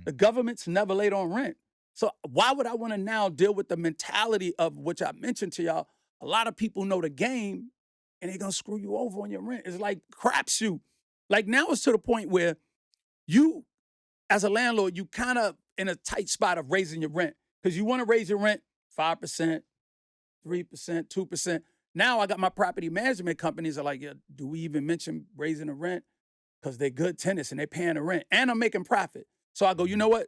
The government's never laid on rent. So why would I want to now deal with the mentality of which I mentioned to y'all? A lot of people know the game and they're going to screw you over on your rent. It's like crapshoot. Like now it's to the point where you, as a landlord, you kind of in a tight spot of raising your rent because you want to raise your rent 5%, 3%, 2%. Now I got my property management companies are like, yeah, do we even mention raising the rent? Because they're good tenants and they're paying the rent and I'm making profit. So I go, you know what?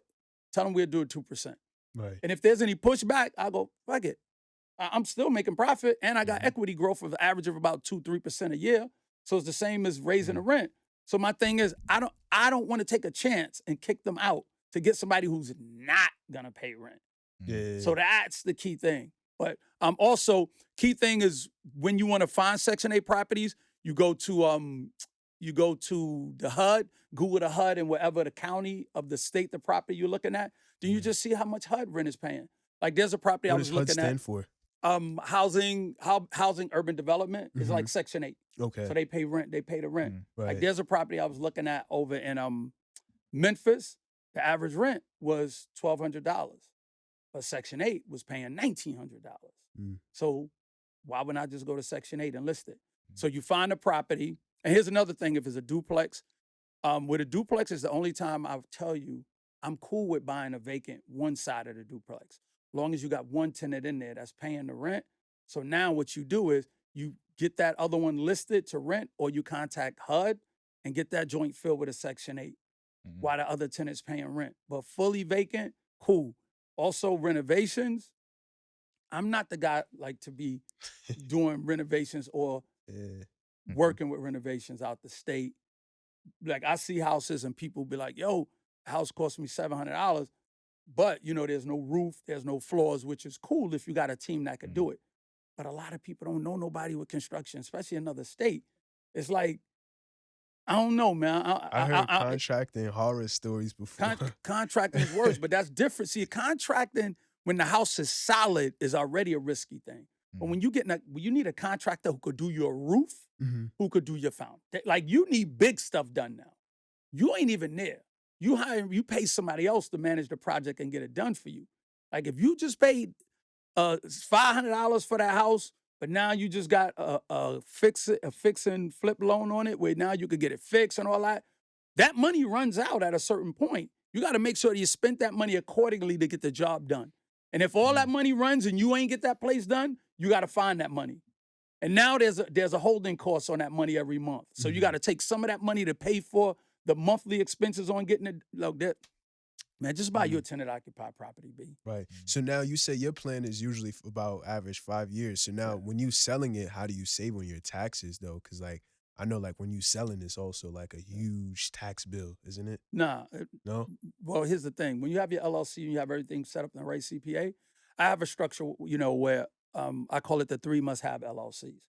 Tell them we'll do it 2%. Right. And if there's any pushback, I go, fuck it. I'm still making profit and I got equity growth of the average of about 2-3% a year. So it's the same as raising the rent. So my thing is, I don't want to take a chance and kick them out to get somebody who's not gonna pay rent. Yeah. So that's the key thing. But also key thing is when you want to find Section 8 properties, you go to the HUD, Google the HUD and wherever the county of the state the property you're looking at, then you just see how much HUD rent is paying. Like there's a property I was looking HUD stand for? Housing urban development is like Section 8. Okay. So they pay rent, they pay the rent. Right. Like there's a property I was looking at over in Memphis. The average rent was $1,200. But Section 8 was paying $1,900. So why wouldn't I just go to Section 8 and list it? So you find a property, and here's another thing, if it's a duplex, with a duplex is the only time I'll tell you I'm cool with buying a vacant one side of the duplex, as long as you got one tenant in there that's paying the rent. So now what you do is you get that other one listed to rent or you contact HUD and get that joint filled with a Section 8 while the other tenant's paying rent. But fully vacant, cool. Also renovations, I'm not the guy like to be doing renovations or working with renovations out the state. Like I see houses and people be like, yo, house cost me $700, but you know, there's no roof, there's no floors, which is cool if you got a team that could do it. But a lot of people don't know nobody with construction, especially another state. It's like, I don't know, man. I heard contracting horror stories before. Contracting is worse, but that's different. See, contracting when the house is solid is already a risky thing. But when you need a contractor who could do your roof, who could do your foundation. Like you need big stuff done now. You ain't even there. You pay somebody else to manage the project and get it done for you. Like if you just paid $500 for that house, but now you just got a fix and flip loan on it where now you could get it fixed and all that. That money runs out at a certain point. You got to make sure that you spent that money accordingly to get the job done. And if all that money runs and you ain't get that place done, you got to find that money. And now there's a holding cost on that money every month. So you got to take some of that money to pay for the monthly expenses on getting it. Look, man, just buy your tenant occupied property, B. Right. So now you say your plan is usually about average 5 years. So now when you selling it, how do you save on your taxes though? Because like I know like when you selling it's also like a huge tax bill, isn't it? Nah. No? Well, here's the thing. When you have your LLC and you have everything set up in the right CPA, I have a structure, you know, where I call it the 3 must-have LLCs.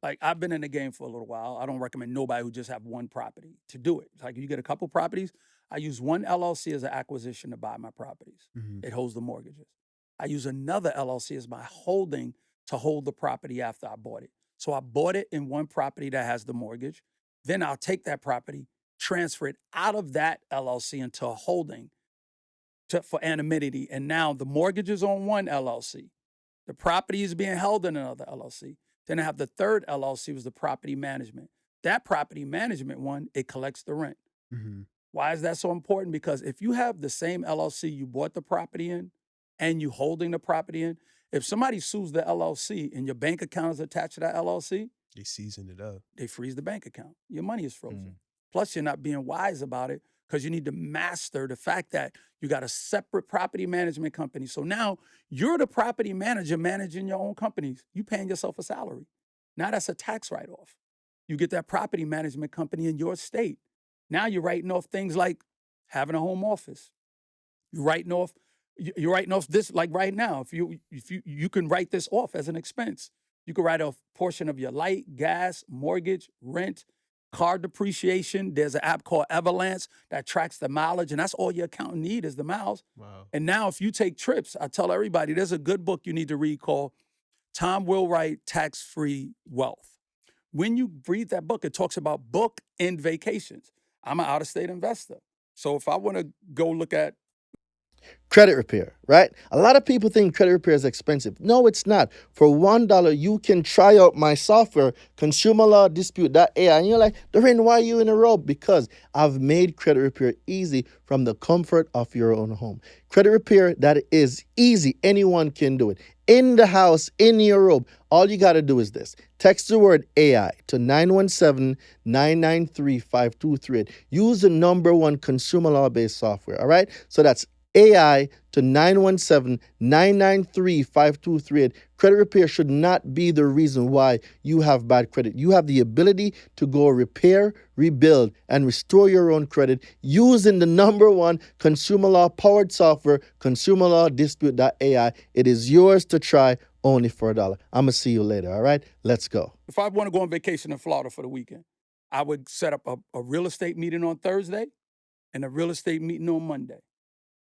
Like I've been in the game for a little while. I don't recommend nobody who just have one property to do it. Like you get a couple properties, I use one LLC as an acquisition to buy my properties. It holds the mortgages. I use another LLC as my holding to hold the property after I bought it. So I bought it in one property that has the mortgage. Then I'll take that property, transfer it out of that LLC into a holding for anonymity. And now the mortgage is on one LLC. The property is being held in another LLC. Then I have the third LLC, was the property management. That property management one, it collects the rent. Why is that so important? Because if you have the same LLC you bought the property in and you holding the property in, if somebody sues the LLC and your bank account is attached to that LLC, they season it up. They freeze the bank account. Your money is frozen. Plus, you're not being wise about it because you need to master the fact that you got a separate property management company. So now you're the property manager managing your own companies. You paying yourself a salary. Now that's a tax write-off. You get that property management company in your state. Now you're writing off things like having a home office. You're writing off this, like right now. If you can write this off as an expense. You can write off a portion of your light, gas, mortgage, rent, car depreciation. There's an app called Everlance that tracks the mileage, and that's all your accountant need is the miles. Wow. And now if you take trips, I tell everybody, there's a good book you need to read called Tom Wheelwright, Tax-Free Wealth. When you read that book, it talks about book and vacations. I'm an out-of-state investor. So if I want to go look at credit repair, right? A lot of people think credit repair is expensive. No, it's not. For $1, you can try out my software, consumerlawdispute.ai, and you're like, Doreen, why are you in a row? Because I've made credit repair easy from the comfort of your own home. Credit repair that is easy. Anyone can do it. In the house, in your robe. All you got to do is this. Text the word AI to 917-993-5238. Use the #1 consumer law-based software, all right? So that's AI to 917-993-5238. Credit repair should not be the reason why you have bad credit. You have the ability to go repair, rebuild, and restore your own credit using the #1 consumer law powered software, consumerlawdispute.ai. It is yours to try only for $1. I'm going to see you later, all right? Let's go. If I want to go on vacation in Florida for the weekend, I would set up a real estate meeting on Thursday and a real estate meeting on Monday.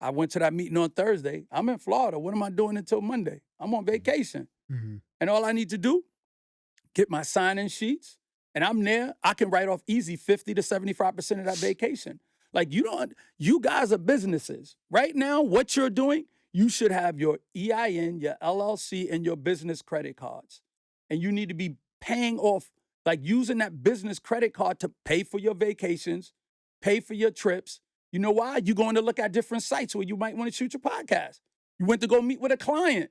I went to that meeting on Thursday. I'm in Florida. What am I doing until Monday? I'm on vacation. Mm-hmm. And all I need to do, get my sign-in sheets, and I'm there. I can write off easy 50 to 75% of that vacation. Like you guys are businesses. Right now, what you're doing, you should have your EIN, your LLC, and your business credit cards. And you need to be paying off, like using that business credit card to pay for your vacations, pay for your trips. You know why? You're going to look at different sites where you might want to shoot your podcast. You went to go meet with a client.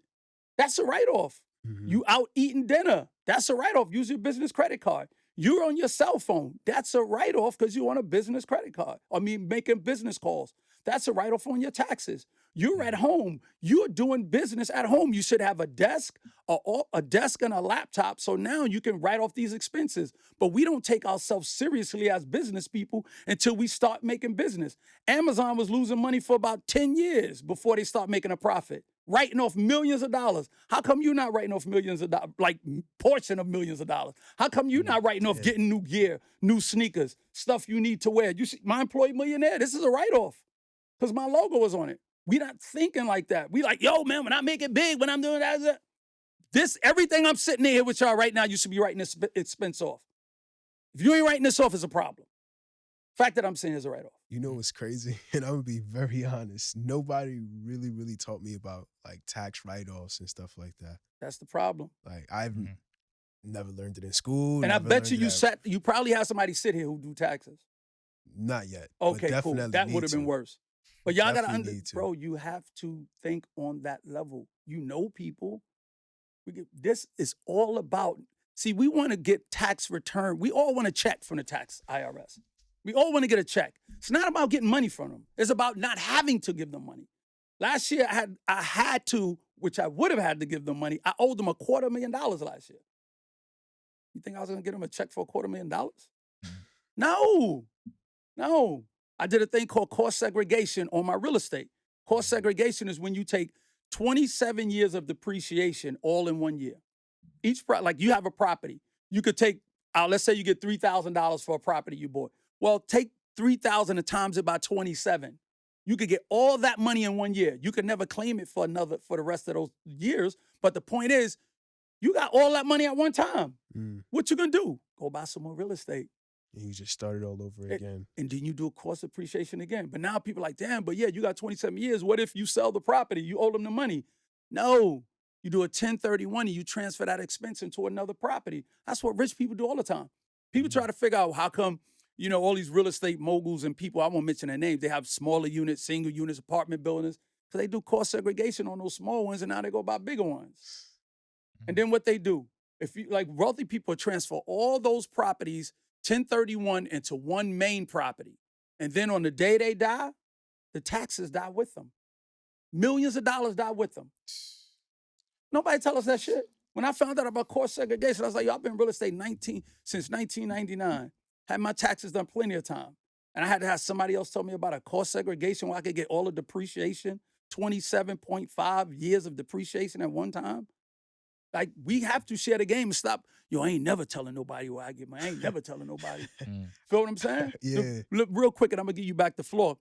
That's a write-off. Mm-hmm. You out eating dinner. That's a write-off. Use your business credit card. You're on your cell phone. That's a write-off because you're on a business credit card. Making business calls. That's a write-off on your taxes. You're at home. You're doing business at home. You should have a desk, a desk and a laptop. So now you can write off these expenses. But we don't take ourselves seriously as business people until we start making business. Amazon was losing money for about 10 years before they start making a profit. Writing off millions of dollars. How come you're not writing off millions of dollars, like portion of millions of dollars? How come you're not writing off getting new gear, new sneakers, stuff you need to wear? You see, my Employed Millionaire, this is a write-off because my logo is on it. We not thinking like that. We like, yo, man, when I make it big, when I'm doing that, everything I'm sitting here with y'all right now, you should be writing this expense off. If you ain't writing this off, it's a problem. Fact that I'm saying is a write-off. You know what's crazy? And I'm going to be very honest. Nobody really taught me about like tax write-offs and stuff like that. That's the problem. Like I've never learned it in school. And I bet you probably have somebody sit here who do taxes. Not yet. Okay, cool. That would have been worse. But y'all got to bro, you have to think on that level. You know people. This is all about, see, we want to get tax return. We all want a check from the tax IRS. We all want to get a check. It's not about getting money from them. It's about not having to give them money. Last year, I had to, which I would have had to give them money. I owed them $250,000 last year. You think I was going to get them a check for $250,000? No. I did a thing called cost segregation on my real estate. Cost segregation is when you take 27 years of depreciation all in 1 year. Like you have a property. You could take, let's say you get $3,000 for a property you bought. Well, take 3,000 and times it by 27. You could get all that money in 1 year. You could never claim it for the rest of those years. But the point is, you got all that money at one time. What you gonna do? Go buy some more real estate. And you just start it all over again. And then you do a cost appreciation again. But now people are like, damn, but yeah, you got 27 years. What if you sell the property? You owe them the money. No. You do a 1031 and you transfer that expense into another property. That's what rich people do all the time. People try to figure out how come, all these real estate moguls and people, I won't mention their names, they have smaller units, single units, apartment buildings, because they do cost segregation on those small ones and now they go buy bigger ones. And then what they do, wealthy people transfer all those properties 1031 into one main property. And then on the day they die, the taxes die with them. Millions of dollars die with them. Nobody tell us that shit. When I found out about cost segregation, I was like, yo, I've been in real estate since 1999. Had my taxes done plenty of time. And I had to have somebody else tell me about a cost segregation where I could get all the depreciation, 27.5 years of depreciation at one time. Like, we have to share the game and stop. Yo, I ain't never telling nobody where I get money. I ain't never telling nobody. Feel what I'm saying? Yeah. Look, real quick, and I'm going to give you back the floor.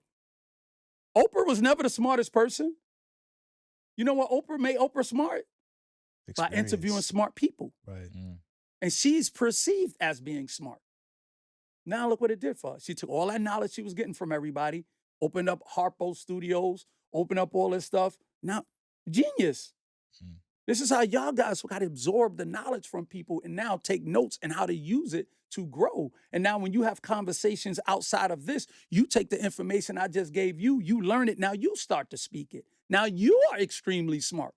Oprah was never the smartest person. You know what Oprah made Oprah smart? By interviewing smart people. Right. And she's perceived as being smart. Now look what it did for her. She took all that knowledge she was getting from everybody, opened up Harpo Studios, opened up all this stuff. Now, genius. This is how y'all guys got to absorb the knowledge from people and now take notes and how to use it to grow. And now when you have conversations outside of this, you take the information I just gave you, you learn it, now you start to speak it. Now you are extremely smart.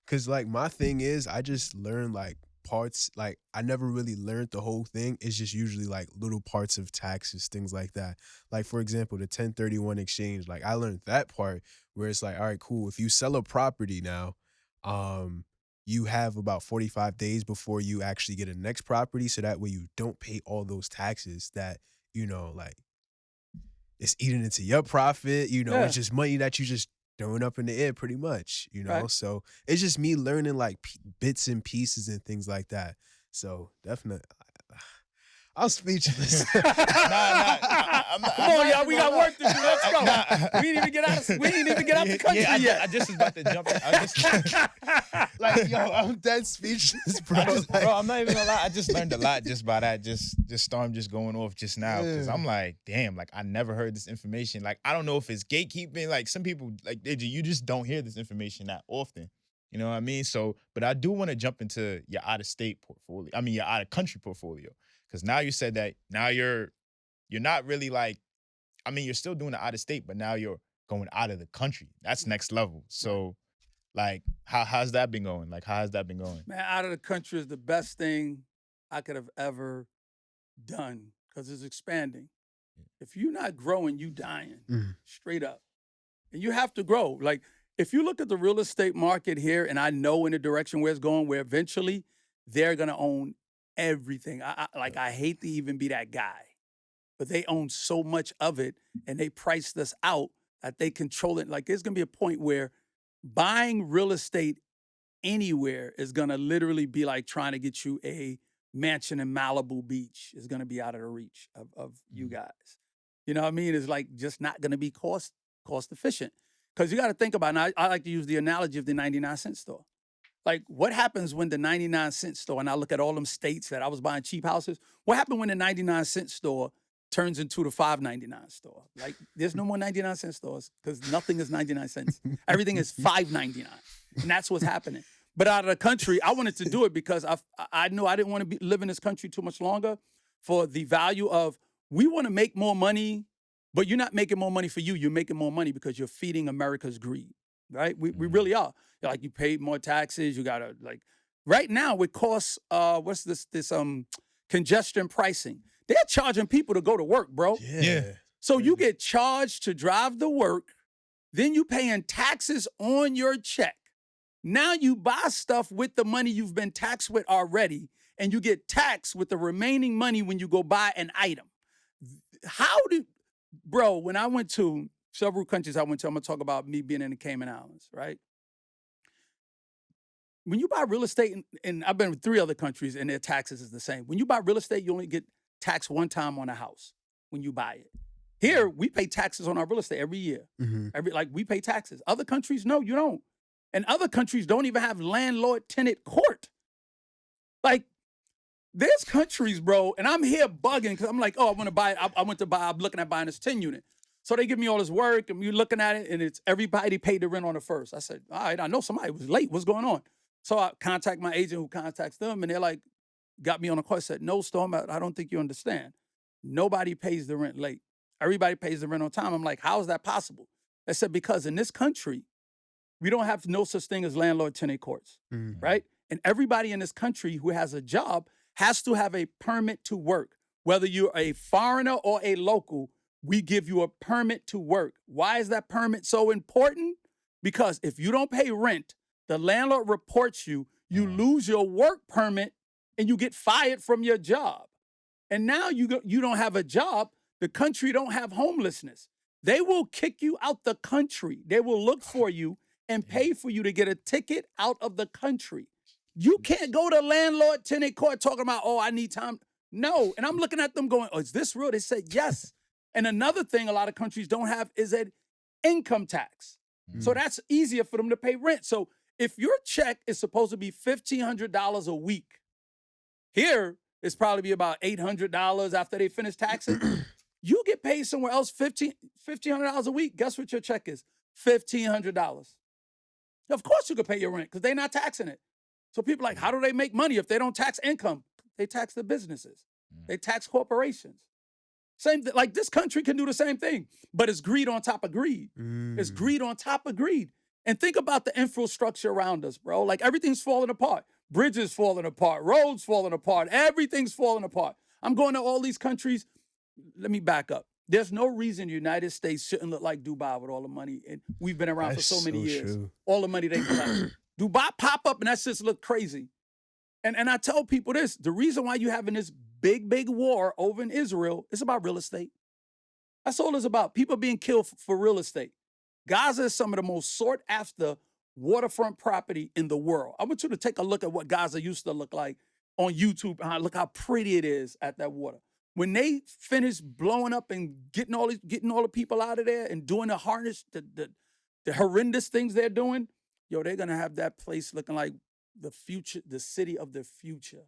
Cause like my thing is I just learn like parts, like I never really learned the whole thing. It's just usually like little parts of taxes, things like that. Like for example, the 1031 exchange, like I learned that part where it's like, all right, cool. If you sell a property now, you have about 45 days before you actually get a next property. So that way you don't pay all those taxes that, you know, like it's eating into your profit, you know, Yeah. it's just money that you just throwing up in the air pretty much, you know? Right. So it's just me learning like bits and pieces and things like that. So definitely, I'm speechless. I'm not, Come on, y'all. We got work to do. Let's go. We ain't even get out the country yet. I just was about to jump in. Like, yo, I'm dead speechless, bro. Bro, I'm not even gonna lie. I just learned a lot just by that. Just Storm just going off just now. Because I'm like, damn, like I never heard this information. Like, I don't know if it's gatekeeping. Like some people, like you just don't hear this information that often. You know what I mean? So, but I do want to jump into your out-of-state portfolio. I mean, your out-of-country portfolio. Because now you said that now you're not really like, I mean, you're still doing the out-of-state, but now you're going out of the country. That's next level. So, like, how's that been going? Like, how has that been going? Man, out of the country is the best thing I could have ever done because it's expanding. If you're not growing, you dying, straight up. And you have to grow. Like, if you look at the real estate market here, and I know in the direction where it's going, where eventually they're going to own everything. I hate to even be that guy, but they own so much of it and they priced us out that they control it. Like there's going to be a point where buying real estate anywhere is going to literally be like trying to get you a mansion in Malibu Beach. Is going to be out of the reach of you guys. You know what I mean? It's like just not going to be cost efficient. Because you got to think about it. And I like to use the analogy of the 99-cent store. Like, what happens when the 99-cent store, and I look at all them states that I was buying cheap houses, what happened when the 99-cent store turns into the $5.99 store? Like, there's no more 99-cent stores because nothing is 99 cents. Everything is $5.99. And that's what's happening. But out of the country, I wanted to do it because I knew I didn't want to live in this country too much longer for the value of, we want to make more money, but you're not making more money for you. You're making more money because you're feeding America's greed, right? We really are. Like you pay more taxes. You gotta like right now with costs. What's this congestion pricing? They're charging people to go to work, bro. Yeah. So you get charged to drive to work, then you paying taxes on your check. Now you buy stuff with the money you've been taxed with already, and you get taxed with the remaining money when you go buy an item. Bro, when I went to several countries I'm going to talk about me being in the Cayman Islands, right? When you buy real estate, and I've been in 3 other countries, and their taxes is the same. When you buy real estate, you only get taxed one time on a house when you buy it. Here, we pay taxes on our real estate every year. We pay taxes. Other countries, no, you don't. And other countries don't even have landlord-tenant court. Like, there's countries, bro, and I'm here bugging because I'm like, oh, I want to buy it. I'm looking at buying this 10-unit. So they give me all this work, and you're looking at it, and it's everybody paid the rent on the first. I said, all right, I know somebody was late. What's going on? So I contact my agent who contacts them, and they're like, got me on a call. I said, no, Storm, I don't think you understand. Nobody pays the rent late. Everybody pays the rent on time. I'm like, how is that possible? I said, because in this country, we don't have no such thing as landlord-tenant courts, right? And everybody in this country who has a job has to have a permit to work. Whether you're a foreigner or a local, we give you a permit to work. Why is that permit so important? Because if you don't pay rent, the landlord reports you, you lose your work permit, and you get fired from your job. And now you don't have a job. The country don't have homelessness. They will kick you out the country. They will look for you and pay for you to get a ticket out of the country. You can't go to landlord-tenant court talking about, oh, I need time. No. And I'm looking at them going, oh, is this real? They said, yes. And another thing a lot of countries don't have is an income tax. So that's easier for them to pay rent. So if your check is supposed to be $1,500 a week, here it's probably be about $800 after they finish taxing. You get paid somewhere else $1,500 a week. Guess what your check is? $1,500. Of course you could pay your rent because they're not taxing it. So people are like, how do they make money if they don't tax income? They tax the businesses. They tax corporations. Same thing. Like, this country can do the same thing, but it's greed on top of greed. It's greed on top of greed. And think about the infrastructure around us, bro. Like, everything's falling apart. Bridges falling apart. Roads falling apart. Everything's falling apart. I'm going to all these countries. Let me back up. There's no reason the United States shouldn't look like Dubai with all the money. And we've been around for so many years. True. All the money they collect. Dubai pop up and that shit look crazy. And I tell people this, the reason why you having this big war over in Israel is about real estate. That's all it's about. People being killed for real estate. Gaza is some of the most sought after waterfront property in the world. I want you to take a look at what Gaza used to look like on YouTube. Look how pretty it is at that water. When they finish blowing up and getting all the people out of there and doing the horrendous things they're doing, yo, they're gonna have that place looking like the future, the city of the future.